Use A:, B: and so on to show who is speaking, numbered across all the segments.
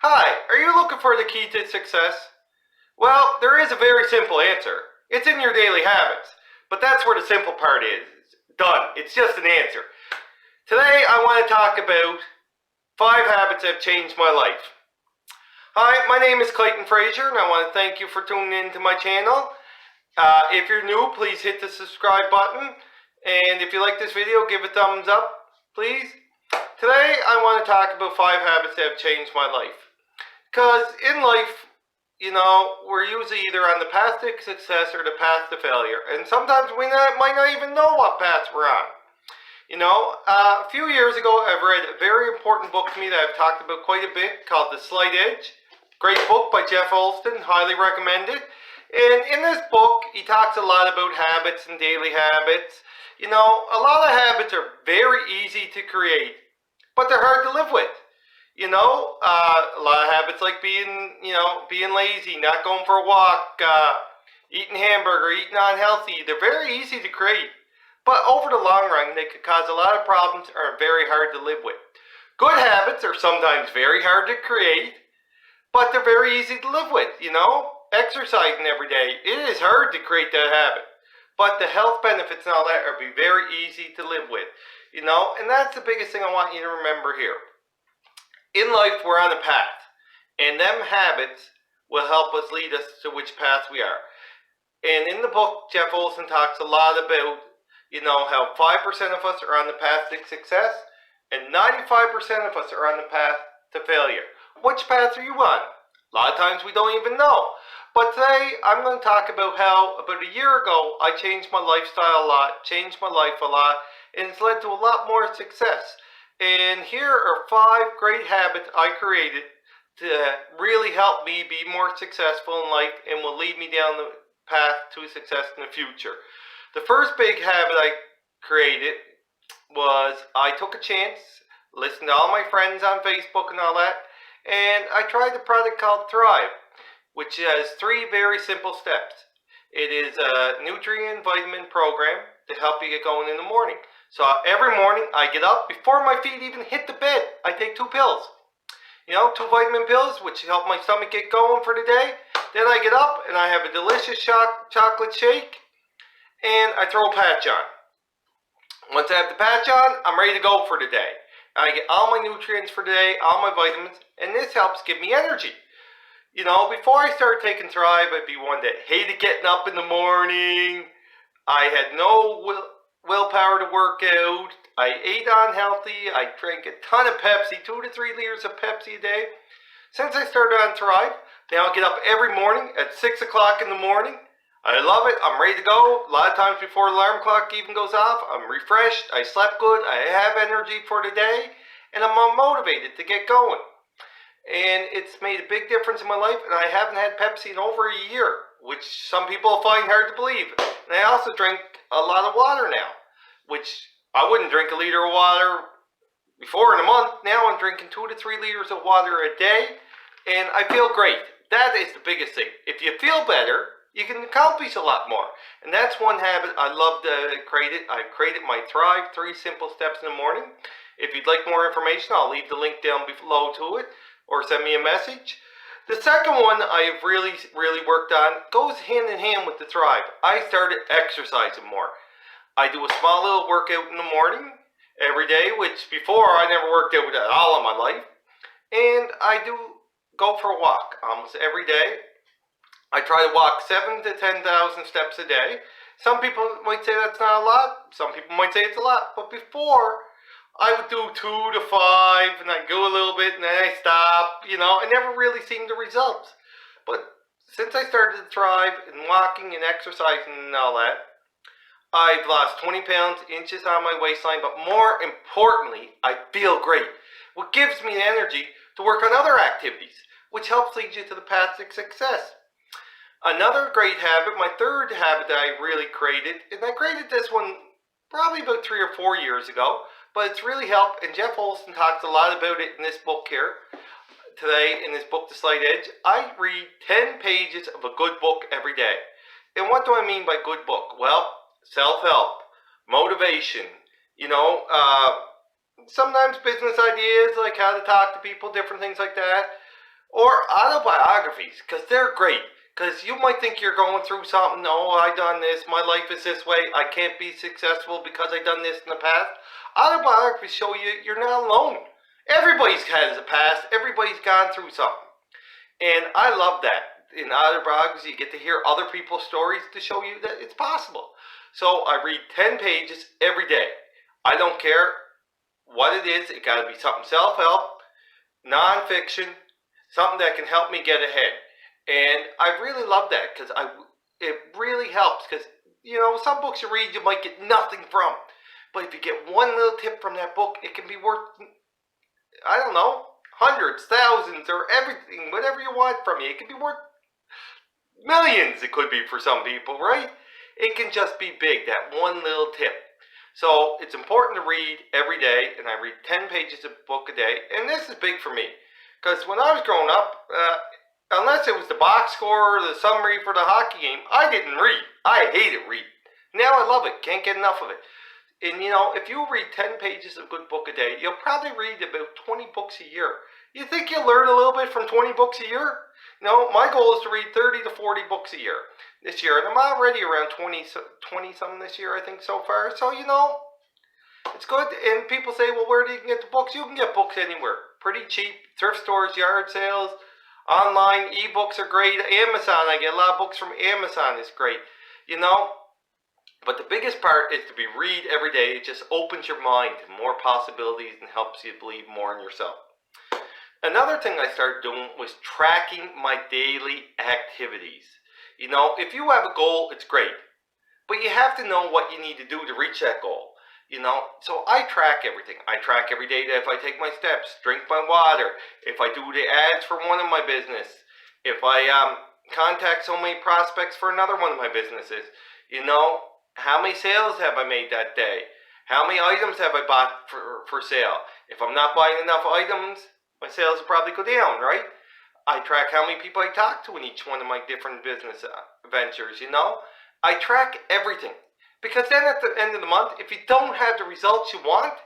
A: Hi, are you looking for the key to success? Well, there is a very simple answer. It's in your daily habits. But that's where the simple part is. Done. It's just an answer. Today I want to talk about 5 habits that have changed my life. Hi, my name is Clayton Frazier and I want to thank you for tuning in to my channel. If you're new, please hit the subscribe button. And if you like this video, give a thumbs up, please. Today I want to talk about 5 habits that have changed my life. Because in life, we're usually either on the path to success or the path to failure. And sometimes we might not even know what path we're on. A few years ago, I've read a very important book to me that I've talked about quite a bit called The Slight Edge. Great book by Olson, highly recommend it. And in this book, he talks a lot about habits and daily habits. A lot of habits are very easy to create, but they're hard to live with. A lot of habits like being lazy, not going for a walk, eating hamburger, eating unhealthy, they're very easy to create. But over the long run, they could cause a lot of problems or are very hard to live with. Good habits are sometimes very hard to create, but they're very easy to live with, Exercising every day, it is hard to create that habit. But the health benefits and all that are very easy to live with, And that's the biggest thing I want you to remember here. In life, we're on a path, and them habits will help us lead us to which path we are. And in the book, Olson talks a lot about, how 5% of us are on the path to success, and 95% of us are on the path to failure. Which path are you on? A lot of times we don't even know. But today, I'm going to talk about how, about a year ago, I changed my lifestyle a lot, changed my life a lot, and it's led to a lot more success. And here are 5 great habits I created to really help me be more successful in life and will lead me down the path to success in the future. The first big habit I created was I took a chance, listened to all my friends on Facebook and all that, and I tried a product called Thrive, which has 3 very simple steps. It is a nutrient vitamin program to help you get going in the morning. So every morning I get up, before my feet even hit the bed, I take 2 pills. 2 vitamin pills, which help my stomach get going for the day. Then I get up and I have a delicious chocolate shake, and I throw a patch on. Once I have the patch on, I'm ready to go for the day. And I get all my nutrients for the day, all my vitamins, and this helps give me energy. Before I started taking Thrive, I'd be one that hated getting up in the morning. I had no willpower to work out. I ate unhealthy. I drank a ton of Pepsi, 2 to 3 liters of Pepsi a day. Since I started on Thrive, now I get up every morning at 6 o'clock in the morning. I love it. I'm ready to go. A lot of times before the alarm clock even goes off, I'm refreshed. I slept good. I have energy for the day, and I'm motivated to get going. And it's made a big difference in my life, and I haven't had Pepsi in over a year, which some people find hard to believe. And I also drink a lot of water now, which I wouldn't drink a liter of water before in a month. Now I'm drinking 2 to 3 liters of water a day, and I feel great. That is the biggest thing. If you feel better, you can accomplish a lot more. And that's one habit I love to create. I've created my Thrive 3 simple steps in the morning. If you'd like more information, I'll leave the link down below to it, or send me a message. The second one I've really worked on goes hand in hand with the Thrive. I started exercising more. I do a small little workout in the morning every day, which before I never worked out at all in my life. And I do go for a walk almost every day. I try to walk 7,000 to 10,000 steps a day. Some people might say that's not a lot. Some people might say it's a lot. But before, I would do 2 to 5, and I'd go a little bit, and then I stop, I never really seen the results. But since I started to Thrive and walking and exercising and all that, I've lost 20 pounds, inches on my waistline, but more importantly, I feel great. What gives me the energy to work on other activities, which helps lead you to the path to success. Another great habit, my third habit that I really created, and I created this one probably about 3 or 4 years ago, but it's really helped, and Olson talks a lot about it in this book here today, in this book, The Slight Edge. I read 10 pages of a good book every day. And what do I mean by good book? Well, self-help, motivation, sometimes business ideas, like how to talk to people, different things like that. or autobiographies, because they're great. Because you might think you're going through something, oh, I done this, my life is this way, I can't be successful because I done this in the past. Autobiographies show you you're not alone. Everybody's has a past, everybody's gone through something. And I love that. In autobiographies, you get to hear other people's stories to show you that it's possible. So I read 10 pages every day. I don't care what it is, it gotta be something self-help, non-fiction, something that can help me get ahead. And I really love that because it really helps, because some books you read you might get nothing from, but if you get one little tip from that book, it can be worth, I don't know, hundreds, thousands, or everything, whatever you want from you. It can be worth millions. It could be for some people, right? It can just be big, that one little tip. So it's important to read every day, and I read 10 pages of a book a day, and this is big for me because when I was growing up, unless it was the box score or the summary for the hockey game, I didn't read. I hated reading. Now I love it. Can't get enough of it. And if you read 10 pages of a good book a day, you'll probably read about 20 books a year. You think you'll learn a little bit from 20 books a year? No, my goal is to read 30 to 40 books a year this year. And I'm already around 20 something this year, I think, so far. So, it's good. And people say, well, where do you get the books? You can get books anywhere. Pretty cheap. Thrift stores, yard sales. Online ebooks are great. Amazon, I get a lot of books from Amazon. It's great, But the biggest part is to read every day. It just opens your mind to more possibilities and helps you believe more in yourself. Another thing I started doing was tracking my daily activities. If you have a goal, it's great, but you have to know what you need to do to reach that goal. So I track everything. I track every day that if I take my steps, drink my water, if I do the ads for one of my business, if I contact so many prospects for another one of my businesses, how many sales have I made that day? How many items have I bought for sale? If I'm not buying enough items, my sales will probably go down, right? I track how many people I talk to in each one of my different business ventures, I track everything. Because then at the end of the month, if you don't have the results you want,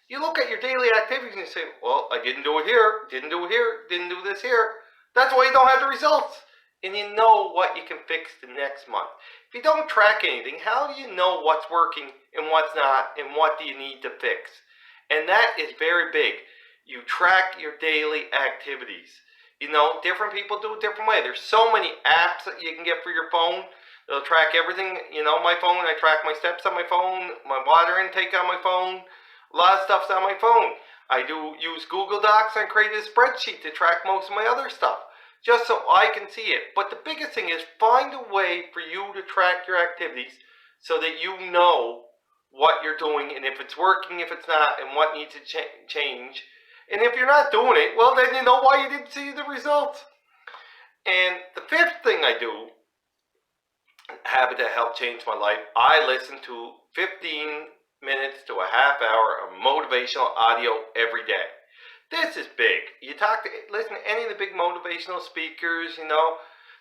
A: you look at your daily activities and you say, well, I didn't do it here, didn't do it here, didn't do this here. That's why you don't have the results. And you know what you can fix the next month. If you don't track anything, how do you know what's working and what's not, and what do you need to fix? And that is very big. You track your daily activities. Different people do it different way. There's so many apps that you can get for your phone. They'll track everything. My phone, I track my steps on my phone, my water intake on my phone. A lot of stuff's on my phone. I do use Google Docs. I created a spreadsheet to track most of my other stuff, just so I can see it. But the biggest thing is find a way for you to track your activities so that you know what you're doing and if it's working, if it's not, and what needs to change. And if you're not doing it, well, then you know why you didn't see the results. And the fifth thing I do, habit that helped change my life, I listen to 15 minutes to a half hour of motivational audio every day. This is big. Listen to any of the big motivational speakers,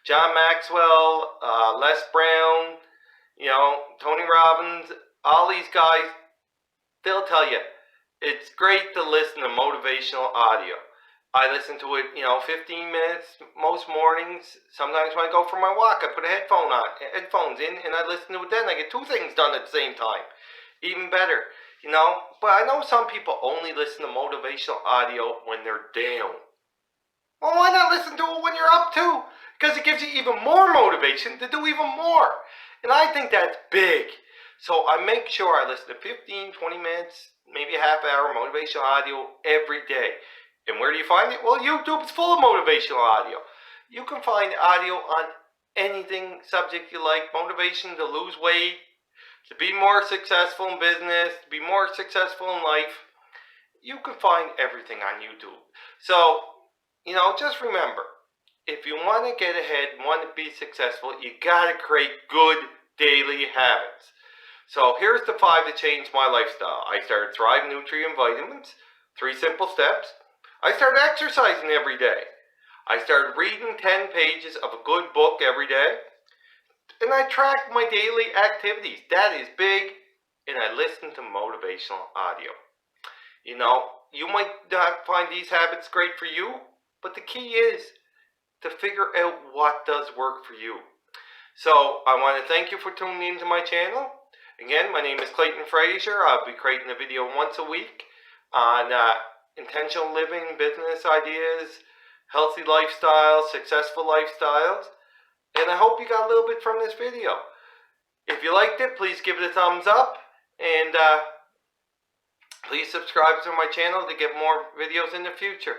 A: John Maxwell, Les Brown, Tony Robbins, all these guys, they'll tell you, it's great to listen to motivational audio. I listen to it, 15 minutes most mornings. Sometimes when I go for my walk, I put headphones in, and I listen to it then. I get two things done at the same time. Even better, But I know some people only listen to motivational audio when they're down. Well, why not listen to it when you're up too? Because it gives you even more motivation to do even more. And I think that's big. So I make sure I listen to 15, 20 minutes, maybe a half hour motivational audio every day. And where do you find it? Well, YouTube is full of motivational audio. You can find audio on anything subject you like. Motivation to lose weight, to be more successful in business, to be more successful in life. You can find everything on YouTube. So, just remember, if you want to get ahead, want to be successful, you got to create good daily habits. So here's the 5 that changed my lifestyle. I started Thrive Nutrient Vitamins, 3 simple steps. I started exercising every day. I started reading 10 pages of a good book every day. And I tracked my daily activities. That is big. And I listen to motivational audio. You might not find these habits great for you, But the key is to figure out what does work for you. So I want to thank you for tuning into my channel. Again, my name is Clayton Frazier. I'll be creating a video once a week on intentional living, business ideas, healthy lifestyles, successful lifestyles. And I hope you got a little bit from this video. If you liked it, please give it a thumbs up. And please subscribe to my channel to get more videos in the future.